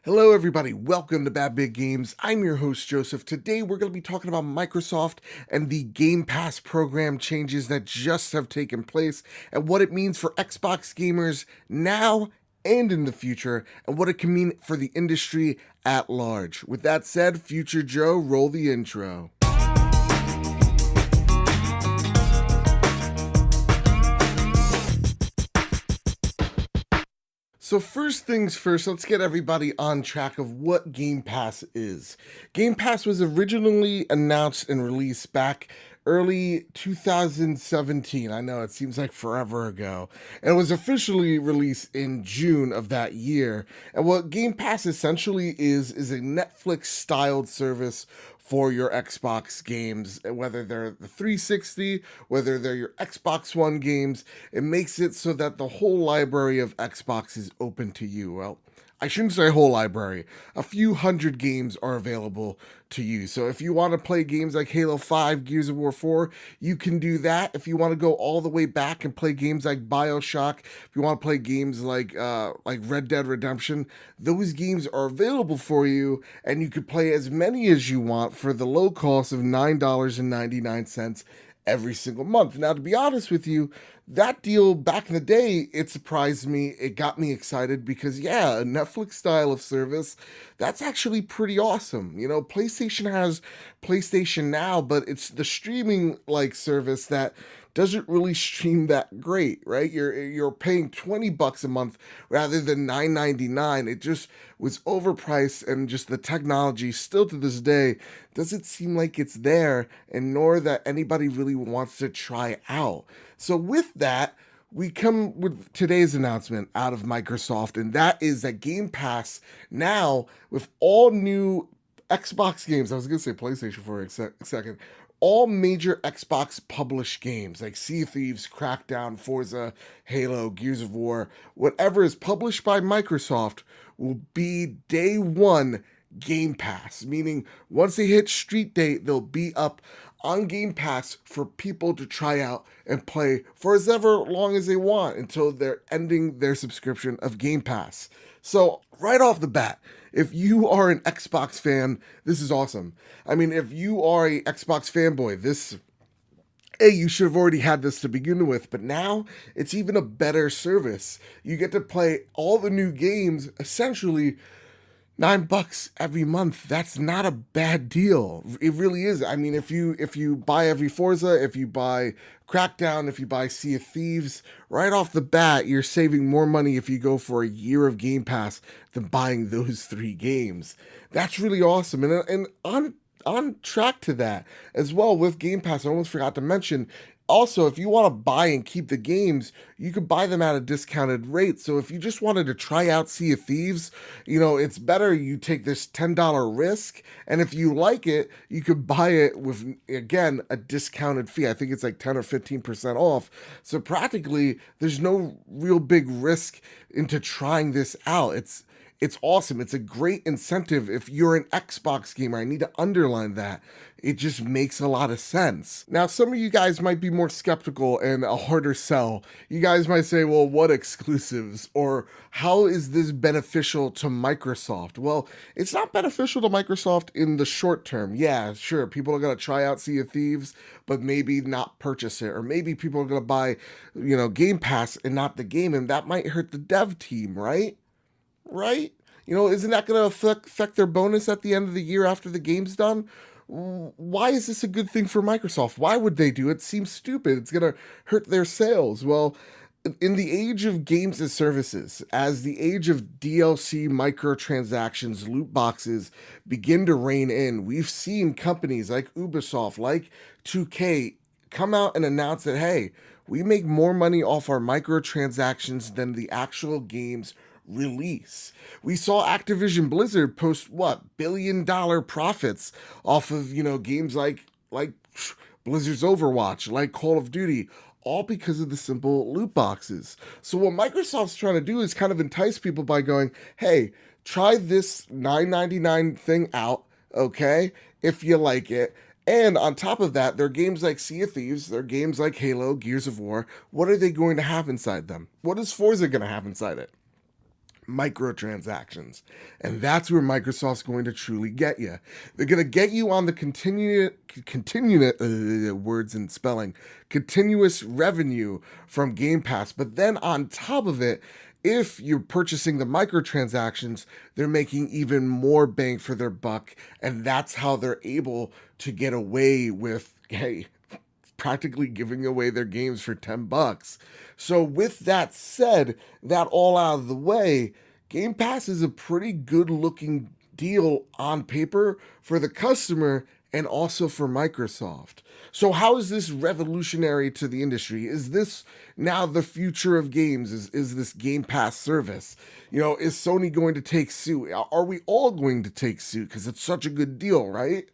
Hello, everybody. Welcome to Bad Big Games. I'm your host, Joseph. Today, we're going to be talking about Microsoft and the Game Pass program changes that just have taken place and what it means for Xbox gamers now and in the future, and what it can mean for the industry at large. With that said, Future Joe, roll the intro. So first things first, let's get everybody on track of what Game Pass is. Game Pass was originally announced and released back early 2017. I know it seems like forever ago. And it was officially released in June of that year. And what Game Pass essentially is a Netflix styled service for your Xbox games, whether they're the 360, whether they're your Xbox One games. It makes it so that the whole library of Xbox is open to you. Well, I shouldn't say whole library. A few hundred games are available to you. So if you want to play games like Halo 5, Gears of War 4, you can do that. If you want to go all the way back and play games like BioShock, if you want to play games like Red Dead Redemption, those games are available for you, and you can play as many as you want for the low cost of $9.99 every single month. Now, to be honest with you, that deal back in the day, it surprised me. It got me excited because, yeah, a Netflix style of service, that's actually pretty awesome. You know, PlayStation has PlayStation Now, but it's the streaming like service that doesn't really stream that great, right? You're paying $20 a month rather than $9.99. It just was overpriced, and just the technology still to this day doesn't seem like it's there, and nor that anybody really wants to try out. So with that, we come with today's announcement out of Microsoft, and that is that Game Pass now, with all new Xbox games, I was going to say PlayStation for a second, all major Xbox published games like Sea of Thieves, Crackdown, Forza, Halo, Gears of War, whatever is published by Microsoft will be day one Game Pass, meaning once they hit street date, they'll be up on Game Pass for people to try out and play for as ever long as they want until they're ending their subscription of Game Pass. So, right off the bat, if you are an Xbox fan, this is awesome. I mean, if you are a Xbox fanboy, you should have already had this to begin with, but now it's even a better service. You get to play all the new games essentially $9 every month. That's not a bad deal. It really is. I mean, if you buy every Forza, if you buy Crackdown, if you buy Sea of Thieves, right off the bat, you're saving more money if you go for a year of Game Pass than buying those three games. That's really awesome. And on track to that as well with Game Pass, I almost forgot to mention, also, if you want to buy and keep the games, you could buy them at a discounted rate. So if you just wanted to try out Sea of Thieves, it's better you take this $10 risk. And if you like it, you could buy it with, again, a discounted fee. I think it's like 10 or 15% off. So practically, there's no real big risk into trying this out. It's awesome. It's a great incentive if you're an Xbox gamer. I need to underline that. It just makes a lot of sense. Now, some of you guys might be more skeptical and a harder sell. You guys might say, well, what exclusives? Or how is this beneficial to Microsoft? Well, it's not beneficial to Microsoft in the short term. Yeah, sure, people are going to try out Sea of Thieves, but maybe not purchase it. Or maybe people are going to buy, Game Pass and not the game, and that might hurt the dev team, right? Right? Isn't that going to affect their bonus at the end of the year after the game's done? Why is this a good thing for Microsoft? Why would they do it? It seems stupid. It's going to hurt their sales. Well, in the age of games as services, as the age of DLC microtransactions, loot boxes begin to reign in, we've seen companies like Ubisoft, like 2K, come out and announce that, hey, we make more money off our microtransactions than the actual games release. We saw Activision Blizzard post $1 billion profits off of, games like Blizzard's Overwatch, like Call of Duty, all because of the simple loot boxes. So what Microsoft's trying to do is kind of entice people by going, "Hey, try this $9.99 thing out, okay? If you like it." And on top of that, there are games like Sea of Thieves, there are games like Halo, Gears of War. What are they going to have inside them? What is Forza going to have inside it? microtransactions. And that's where Microsoft's going to truly get you. They're going to get you on the words and spelling, continuous revenue from Game Pass. But then on top of it, if you're purchasing the microtransactions, they're making even more bang for their buck. And that's how they're able to get away with, hey, practically giving away their games for $10. So with that said, that all out of the way, Game Pass is a pretty good looking deal on paper for the customer and also for Microsoft. So how is this revolutionary to the industry? Is this now the future of games? Is this Game Pass service? Is Sony going to take suit? Are we all going to take suit because it's such a good deal, right?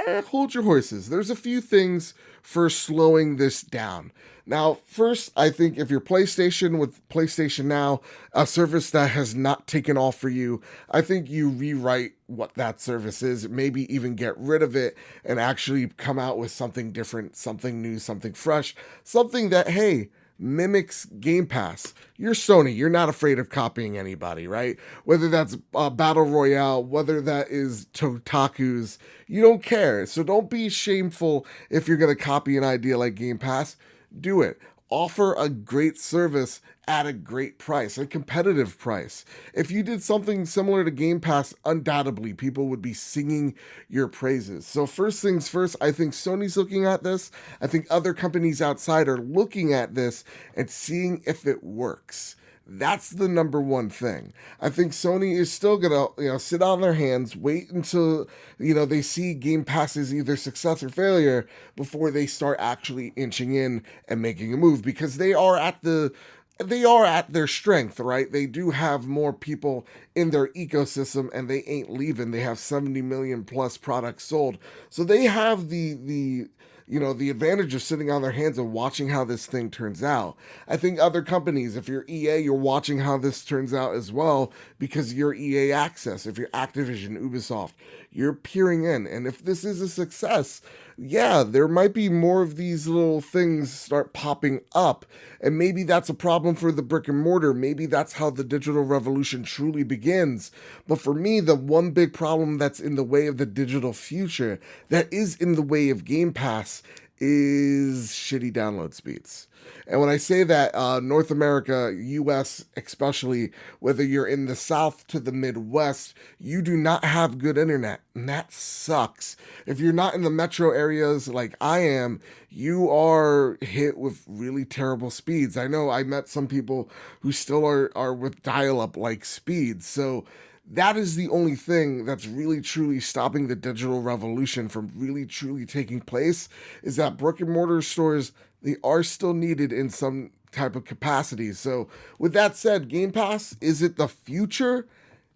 Hold your horses. There's a few things for slowing this down. Now, first, I think if you're PlayStation with PlayStation Now, a service that has not taken off for you, I think you rewrite what that service is, maybe even get rid of it and actually come out with something different, something new, something fresh, something that, hey, mimics Game Pass. You're Sony. You're not afraid of copying anybody, right? Whether that's Battle Royale, whether that is Totaku's, you don't care. So don't be shameful if you're going to copy an idea like Game Pass. Do it. Offer a great service at a great price, a competitive price. If you did something similar to Game Pass, undoubtedly people would be singing your praises. So first things first, I think Sony's looking at this. I think other companies outside are looking at this and seeing if it works. That's the number one thing. I think Sony is still gonna, sit on their hands, wait until, they see Game Pass's either success or failure before they start actually inching in and making a move, because they are at their strength, right? They do have more people in their ecosystem and they ain't leaving. They have 70 million plus products sold. So they have the advantage of sitting on their hands and watching how this thing turns out. I think other companies, if you're EA, you're watching how this turns out as well because you're EA Access. If you're Activision, Ubisoft, you're peering in. And if this is a success, yeah, there might be more of these little things start popping up. And maybe that's a problem for the brick and mortar. Maybe that's how the digital revolution truly begins. But for me, the one big problem that's in the way of the digital future, that is in the way of Game Pass, is shitty download speeds. And when I say that, North America, US especially, whether you're in the South to the Midwest, you do not have good internet. And that sucks. If you're not in the metro areas like I am, you are hit with really terrible speeds. I know I met some people who still are with dial-up like speeds. So that is the only thing that's really truly stopping the digital revolution from really truly taking place, is that brick and mortar stores, they are still needed in some type of capacity. So with that said, Game Pass, is it the future?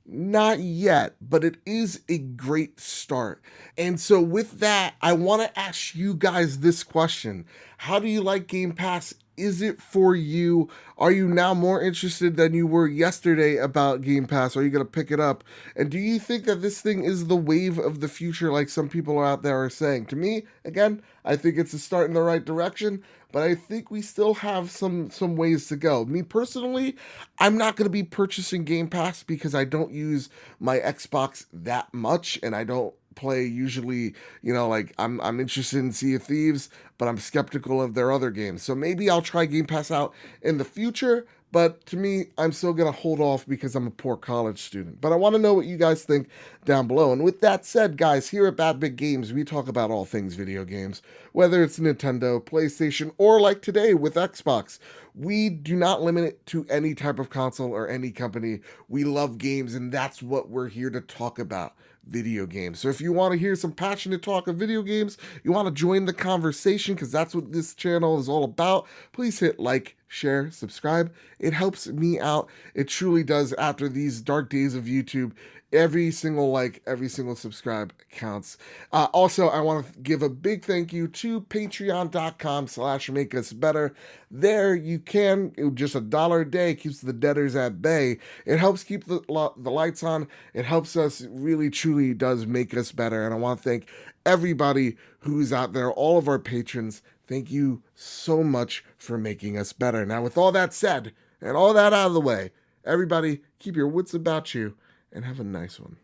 Not yet, but it is a great start. And so with that, I want to ask you guys this question. How do you like Game Pass? Is it for you? Are you now more interested than you were yesterday about Game Pass? Are you going to pick it up? And do you think that this thing is the wave of the future like some people out there are saying? To me, again, I think it's a start in the right direction, but I think we still have some ways to go. Me personally, I'm not going to be purchasing Game Pass because I don't use my Xbox that much and I don't play usually, like I'm interested in Sea of Thieves, but I'm skeptical of their other games. So maybe I'll try Game Pass out in the future, but to me, I'm still going to hold off because I'm a poor college student. But I want to know what you guys think down below. And with that said, guys, here at Bad Big Games, we talk about all things video games, whether it's Nintendo, PlayStation, or like today with Xbox. We do not limit it to any type of console or any company. We love games, and that's what we're here to talk about. Video games. So if you want to hear some passionate talk of video games, you want to join the conversation because that's what this channel is all about, please hit like, share, subscribe. It helps me out. It truly does. After these dark days of YouTube, every single like, every single subscribe counts. Also, I want to give a big thank you to patreon.com/makeusbetter. There you can, just $1 a day keeps the debtors at bay. It helps keep the lights on. It helps us, really truly does make us better. And I want to thank everybody who's out there, all of our patrons. Thank you so much for making us better. Now, with all that said, and all that out of the way, Everybody, keep your wits about you and have a nice one.